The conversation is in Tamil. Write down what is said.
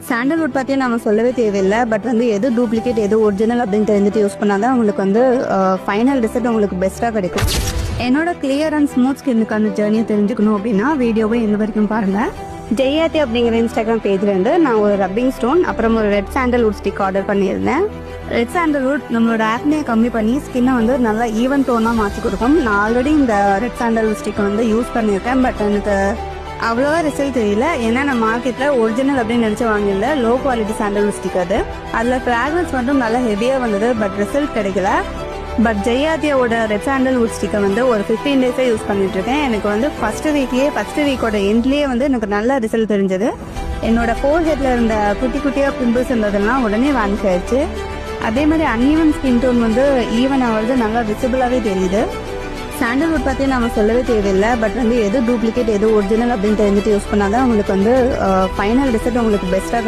சாண்டல்வுட் பற்றி நம்ம சொல்லவே தேவையில்லை. பட் வந்து எது டூப்ளிகேட் எது ஒரிஜினல் அப்படின்னு தெரிஞ்சுட்டு யூஸ் பண்ணாதான் உங்களுக்கு வந்து ஃபைனல் ரிசல்ட் உங்களுக்கு பெஸ்ட்டாக கிடைக்கும். என்னோட கிளியர் அண்ட் ஸ்மூத் ஸ்கின்னுக்கான ஜேர்னியை தெரிஞ்சுக்கணும் அப்படின்னா வீடியோவை எந்த வரைக்கும் பாருங்கள். ஜெயாத்தி அப்படிங்கிற இன்ஸ்டாகிராம் பேஜ்லேருந்து நான் ஒரு ரப்பிங் ஸ்டோன் அப்புறம் ஒரு ரெட் சாண்டல்வுட் ஸ்டிக் ஆர்டர் பண்ணியிருந்தேன். ரெட் சாண்டல்வுட் நம்மளோட ஆக்னியை கம்மி பண்ணி ஸ்கின்னை வந்து நல்லா ஈவன் டோனாக மாற்றி கொடுக்கும். நான் ஆல்ரெடி இந்த ரெட் சாண்டல்வுட் ஸ்டிக்கை வந்து யூஸ் பண்ணியிருக்கேன். பட் எனக்கு அவ்வளோவா ரிசல்ட் தெரியல. ஏன்னா நான் மார்க்கெட்டில் ஒரிஜினல் அப்படின்னு நினச்சி வாங்கியிருந்த லோ குவாலிட்டி சாண்டல்வுட் ஸ்டிக் அதில் ஃப்ராக்ரன்ஸ் மட்டும் நல்லா ஹெவியாக வந்தது. பட் ரிசல்ட் கிடைக்கல. பட் ஜெயாத்தியோட ரெட் சாண்டல்வுட் ஸ்டிக்கை வந்து ஒரு 15 டேஸே யூஸ் பண்ணிட்டு இருக்கேன். எனக்கு வந்து ஃபர்ஸ்ட் வீக்கோட எண்ட்லேயே வந்து எனக்கு நல்ல ரிசல்ட் தெரிஞ்சது. என்னோட ஃபோர்ஹெட்ல இருந்த குட்டி குட்டியாக பிம்பிள்ஸ் இருந்ததெல்லாம் உடனே வேனிஷ் ஆயிடுச்சு. அதே மாதிரி அன்ஈவன் ஸ்கின் டோன் வந்து ஈவன் ஆகிறது நல்லா விசிபிளாகவே தெரியுது. சாண்டல்வுட் பற்றி நம்ம சொல்லவே தேவையில்லை. பட் வந்து எது டூப்ளிகேட் எது ஒரிஜினல் அப்படின்னு தெரிஞ்சுட்டு யூஸ் பண்ணாதான் உங்களுக்கு வந்து ஃபைனல் ரிசல்ட் உங்களுக்கு பெஸ்ட்டாக கிடைக்கும்.